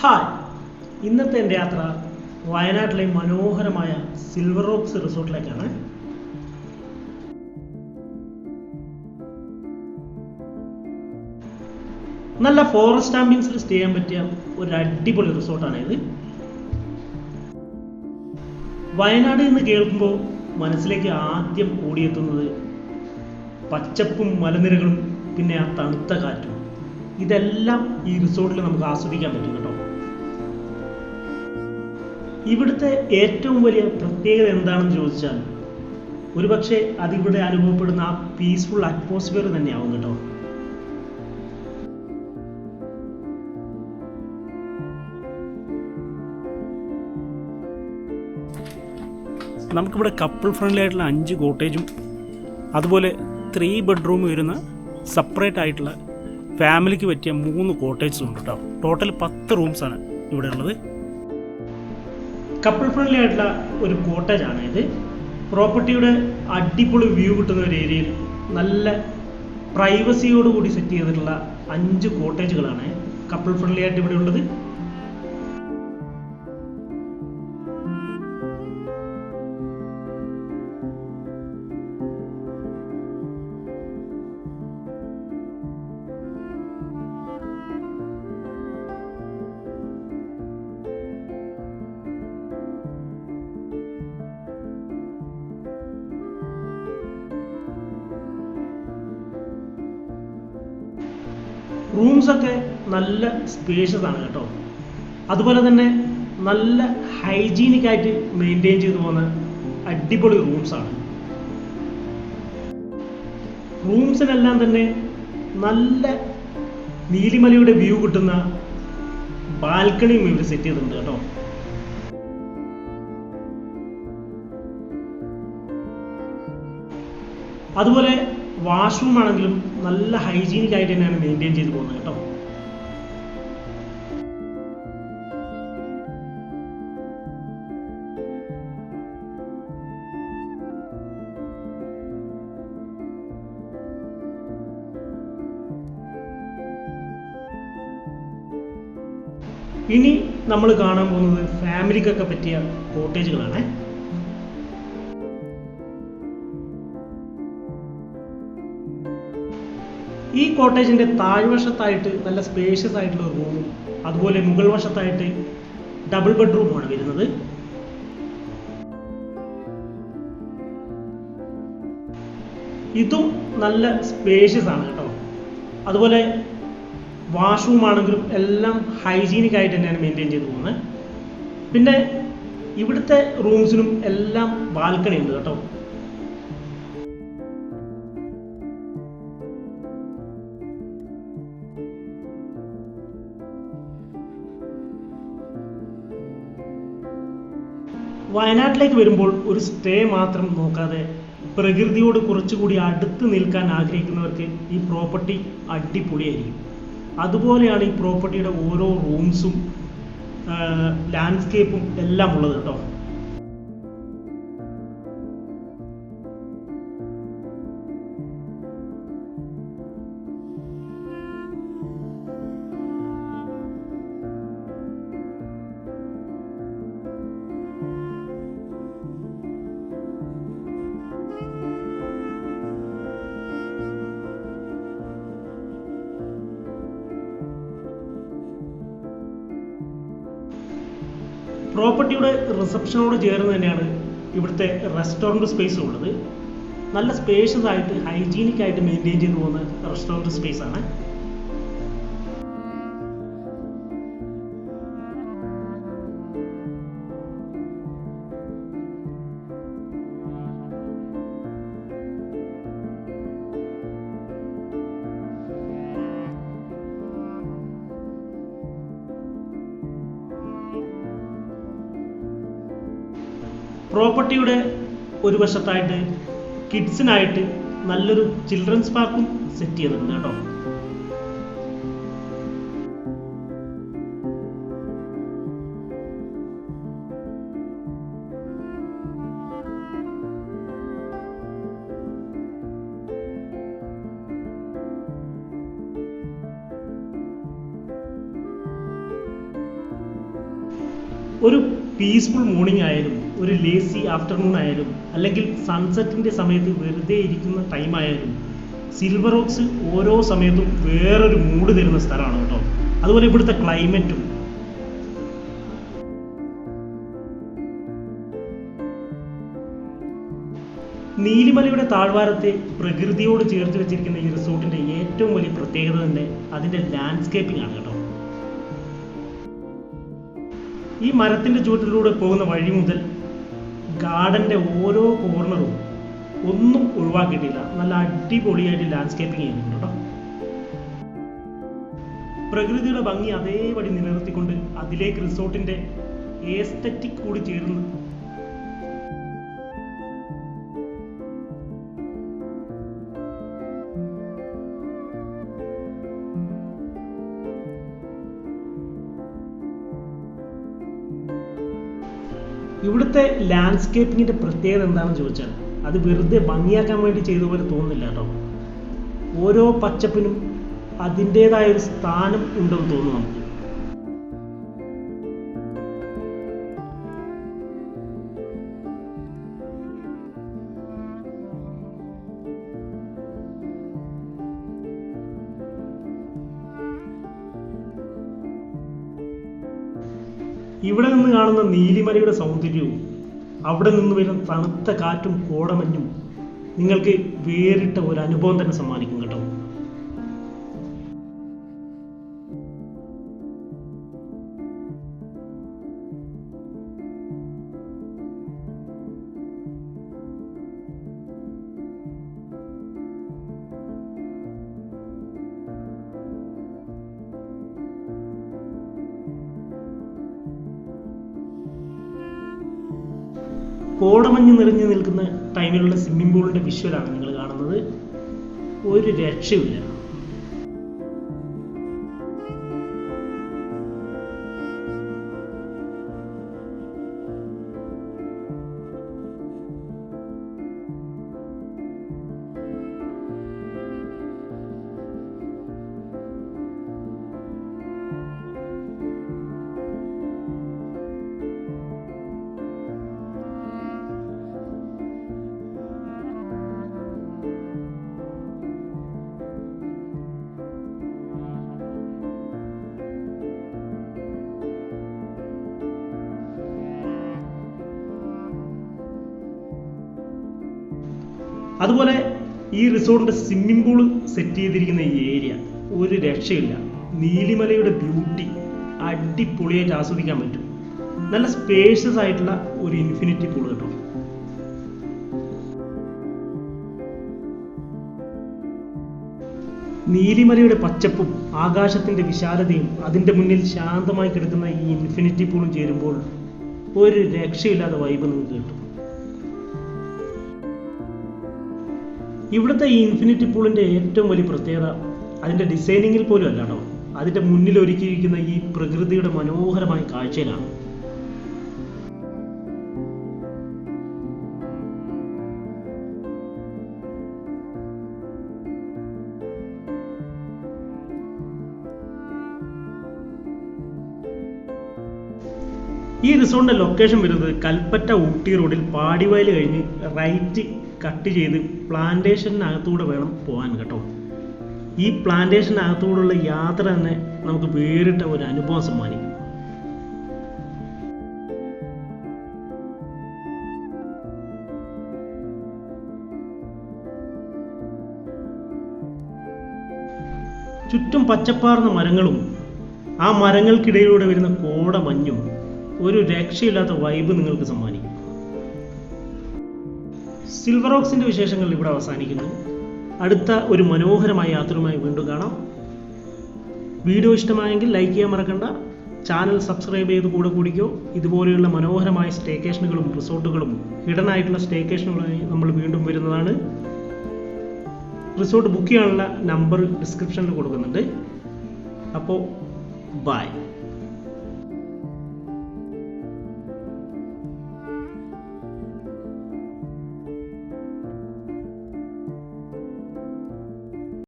Hi, ഇന്നത്തെ എൻ്റെ യാത്ര വയനാട്ടിലെ മനോഹരമായ സിൽവർ റോക്സ് റിസോർട്ടിലേക്കാണ്. നല്ല ഫോറസ്റ്റ് ആംബിയൻസിൽ സ്റ്റേ ചെയ്യാൻ പറ്റിയ ഒരു അടിപൊളി റിസോർട്ടാണ് ഇത്. വയനാട് എന്ന് കേൾക്കുമ്പോൾ മനസ്സിലേക്ക് ആദ്യം ഓടിയെത്തുന്നത് പച്ചപ്പും മലനിരകളും പിന്നെ ആ തണുത്ത കാറ്റും. ഇതെല്ലാം ഈ റിസോർട്ടിൽ നമുക്ക് ആസ്വദിക്കാൻ പറ്റും കേട്ടോ. ഇവിടുത്തെ ഏറ്റവും വലിയ പ്രത്യേകത എന്താണെന്ന് ചോദിച്ചാൽ ഒരുപക്ഷെ അതിവിടെ അനുഭവപ്പെടുന്ന ആ പീസ്ഫുൾ അറ്റ്മോസ്ഫിയർ തന്നെയാവും കേട്ടോ. നമുക്കിവിടെ കപ്പിൾ ഫ്രണ്ട്ലി ആയിട്ടുള്ള 5 കോട്ടേജും അതുപോലെ 3 ബെഡ്റൂം വരുന്ന സെപ്പറേറ്റ് ആയിട്ടുള്ള ഫാമിലിക്ക് പറ്റിയ 3 കോട്ടേജസും ഉണ്ട് കേട്ടോ. ടോട്ടൽ 10 റൂംസാണ് ഇവിടെ ഉള്ളത്. കപ്പിൾ ഫ്രണ്ട്ലി ആയിട്ടുള്ള ഒരു കോട്ടേജാണ് ഇത്. പ്രോപ്പർട്ടിയുടെ അടിപൊളി വ്യൂ കിട്ടുന്ന ഒരു ഏരിയയിൽ നല്ല പ്രൈവസിയോടുകൂടി സെറ്റ് ചെയ്തിട്ടുള്ള 5 കോട്ടേജുകളാണ് കപ്പിൾ ഫ്രണ്ട്ലി ആയിട്ട് ഇവിടെ ഉള്ളത്. റൂംസൊക്കെ നല്ല സ്പേഷ്യസ് ആണ് കേട്ടോ. അതുപോലെ തന്നെ നല്ല ഹൈജീനിക് ആയിട്ട് മെയിൻറ്റെയിൻ ചെയ്തു പോകുന്ന അടിപൊളി റൂംസാണ്. റൂംസിനെല്ലാം തന്നെ നല്ല നീലിമലയുടെ വ്യൂ കിട്ടുന്ന ബാൽക്കണിയും ഇവർ സെറ്റ് ചെയ്തിട്ടുണ്ട് കേട്ടോ. അതുപോലെ വാഷ്റൂം ആണെങ്കിലും നല്ല ഹൈജീനിക് ആയിട്ട് തന്നെയാണ് മെയിൻറ്റെയിൻ ചെയ്ത് പോകുന്നത് കേട്ടോ. ഇനി നമ്മൾ കാണാൻ പോകുന്നത് ഫാമിലിക്കൊക്കെ പറ്റിയ കോട്ടേജുകളാണ്. ഈ കോട്ടേജിൻ്റെ താഴ്വശത്തായിട്ട് നല്ല സ്പേഷ്യസ് ആയിട്ടുള്ള ഒരു റൂമും അതുപോലെ മുകൾ വശത്തായിട്ട് ഡബിൾ ബെഡ്റൂമാണ് വരുന്നത്. ഇതും നല്ല സ്പേഷ്യസ് ആണ് കേട്ടോ. അതുപോലെ വാഷ്റൂം ആണെങ്കിലും എല്ലാം ഹൈജീനിക് ആയിട്ട് തന്നെയാണ് മെയിൻറ്റെയിൻ ചെയ്ത് പോകുന്നത്. പിന്നെ ഇവിടുത്തെ റൂംസിനും എല്ലാം ബാൽക്കണി ഉണ്ട് കേട്ടോ. വയനാട്ടിലേക്ക് വരുമ്പോൾ ഒരു സ്റ്റേ മാത്രം നോക്കാതെ പ്രകൃതിയോട് കുറച്ചുകൂടി അടുത്ത് നിൽക്കാൻ ആഗ്രഹിക്കുന്നവർക്ക് ഈ പ്രോപ്പർട്ടി അടിപൊളിയായിരിക്കും. അതുപോലെയാണ് ഈ പ്രോപ്പർട്ടിയുടെ ഓരോ റൂംസും ലാൻഡ്സ്കേപ്പും എല്ലാം ഉള്ളത് കേട്ടോ. പ്രോപ്പർട്ടിയുടെ റിസപ്ഷനോട് ചേർന്ന് തന്നെയാണ് ഇവിടുത്തെ റെസ്റ്റോറൻറ്റ് സ്പേസ് ഉള്ളത്. നല്ല സ്പേഷ്യസ് ആയിട്ട് ഹൈജീനിക് ആയിട്ട് മെയിൻറ്റെയിൻ ചെയ്തു പോകുന്ന റെസ്റ്റോറൻറ്റ് സ്പേസ് ആണ്. പ്രോപ്പർട്ടിയുടെ ഒരു വശത്തായിട്ട് കിഡ്സിനായിട്ട് നല്ലൊരു ചിൽഡ്രൻസ് പാർക്കും സെറ്റ് ചെയ്തിട്ടുണ്ട് കേട്ടോ. ഒരു പീസ്ഫുൾ മോർണിംഗ് ആയാലും ഒരു ലേസി ആഫ്റ്റർനൂൺ ആയാലും അല്ലെങ്കിൽ സൺസെറ്റിൻ്റെ സമയത്ത് വെറുതെ ഇരിക്കുന്ന ടൈം ആയാലും സിൽവർ റോക്സ് ഓരോ സമയത്തും വേറൊരു മൂഡ് തരുന്ന സ്ഥലമാണ് കേട്ടോ. അതുപോലെ ഇവിടുത്തെ ക്ലൈമറ്റും. നീലിമലയുടെ താഴ്വാരത്തെ പ്രകൃതിയോട് ചേർത്ത് വെച്ചിരിക്കുന്ന ഈ റിസോർട്ടിന്റെ ഏറ്റവും വലിയ പ്രത്യേകത തന്നെ അതിന്റെ ലാൻഡ്സ്കേപ്പിംഗ് ആണ് കേട്ടോ. ഈ മരത്തിന്റെ ചുവട്ടിലൂടെ പോകുന്ന വഴി മുതൽ ഗാർഡന്റെ ഓരോ കോർണറും ഒന്നും ഒഴിവാക്കിയിട്ടില്ല. നല്ല അടിപൊളിയായിട്ട് ലാൻഡ്സ്കേപ്പിംഗ് ചെയ്യുന്നുണ്ട് കേട്ടോ. പ്രകൃതിയുടെ ഭംഗി അതേപടി നിലനിർത്തിക്കൊണ്ട് അതിലേക്ക് റിസോർട്ടിന്റെ ഏസ്തറ്റിക് കൂടി ചേർന്ന് ഇവിടുത്തെ ലാൻഡ്സ്കേപ്പിങ്ങിന്റെ പ്രത്യേകത എന്താണെന്ന് ചോദിച്ചാൽ അത് വെറുതെ ഭംഗിയാക്കാൻ വേണ്ടി ചെയ്ത പോലെ തോന്നുന്നില്ല കേട്ടോ. ഓരോ പച്ചപ്പിനും അതിൻ്റെതായ ഒരു സ്ഥാനം ഉണ്ടെന്ന് തോന്നുന്നു നമുക്ക്. ഇവിടെ നിന്ന് കാണുന്ന നീലിമലയുടെ സൗന്ദര്യവും അവിടെ നിന്ന് വരുന്ന തണുത്ത കാറ്റും കോടമഞ്ഞും നിങ്ങൾക്ക് വേറിട്ട ഒരു അനുഭവം തന്നെ സമ്മാനിക്കും കേട്ടോ. കോടമഞ്ഞ് നിറഞ്ഞു നിൽക്കുന്ന ടൈമിലുള്ള സ്വിമ്മിംഗ് പൂളിന്റെ വിഷ്വലാണ് നിങ്ങൾ കാണുന്നത്. ഒരു രക്ഷയില്ല. അതുപോലെ ഈ റിസോർട്ടിന്റെ സ്വിമ്മിംഗ് പൂൾ സെറ്റ് ചെയ്തിരിക്കുന്ന ഈ ഏരിയ ഒരു രക്ഷയില്ല. നീലിമലയുടെ ബ്യൂട്ടി അടിപൊളിയായിട്ട് ആസ്വദിക്കാൻ പറ്റും. നല്ല സ്പേഷ്യസ് ആയിട്ടുള്ള ഒരു ഇൻഫിനിറ്റി പൂൾ കേട്ടോ. നീലിമലയുടെ പച്ചപ്പും ആകാശത്തിന്റെ വിശാലതയും അതിന്റെ മുന്നിൽ ശാന്തമായി കിടക്കുന്ന ഈ ഇൻഫിനിറ്റി പൂളും ചേരുമ്പോൾ ഒരു രക്ഷയില്ലാത്ത വൈബ് നിങ്ങൾക്ക് കിട്ടും. ഇവിടുത്തെ ഈ ഇൻഫിനിറ്റി പൂളിന്റെ ഏറ്റവും വലിയ പ്രത്യേകത അതിന്റെ ഡിസൈനിങ്ങിൽ പോലും അല്ല കേട്ടോ, അതിന്റെ മുന്നിൽ ഒരുക്കിയിരിക്കുന്ന ഈ പ്രകൃതിയുടെ മനോഹരമായ കാഴ്ചയിലാണ്. ഈ റിസോർട്ടിന്റെ ലൊക്കേഷൻ വരുന്നത് കൽപ്പറ്റ ഊട്ടി റോഡിൽ പാടിവയൽ കഴിഞ്ഞ് റൈറ്റ് കട്ട് ചെയ്ത് പ്ലാന്റേഷനകത്തൂടെ വേണം പോകാൻ കേട്ടോ. ഈ പ്ലാന്റേഷനകത്തൂടെയുള്ള യാത്ര തന്നെ നമുക്ക് വേറിട്ട ഒരു അനുഭവം സമ്മാനിക്കും. ചുറ്റും പച്ചപ്പാർന്ന മരങ്ങളും ആ മരങ്ങൾക്കിടയിലൂടെ വരുന്ന കോട മഞ്ഞും ഒരു രക്ഷയില്ലാത്ത വൈബ് നിങ്ങൾക്ക് സമ്മാനിക്കും. സിൽവർ റോക്സിന്റെ വിശേഷങ്ങൾ ഇവിടെ അവസാനിക്കുന്നു. അടുത്ത ഒരു മനോഹരമായ യാത്രയുമായി വീണ്ടും കാണാം. വീഡിയോ ഇഷ്ടമായെങ്കിൽ ലൈക്ക് ചെയ്യാൻ മറക്കണ്ട. ചാനൽ സബ്സ്ക്രൈബ് ചെയ്ത് കൂടെ കൂടിക്കോ. ഇതുപോലെയുള്ള മനോഹരമായ സ്റ്റേക്കേഷനുകളും റിസോർട്ടുകളും ഹിഡൻ ആയിട്ടുള്ള സ്റ്റേക്കേഷനുകളായി നമ്മൾ വീണ്ടും വരുന്നതാണ്. റിസോർട്ട് ബുക്ക് ചെയ്യാനുള്ള നമ്പർ ഡിസ്ക്രിപ്ഷനിൽ കൊടുക്കുന്നുണ്ട്. അപ്പോൾ ബൈ.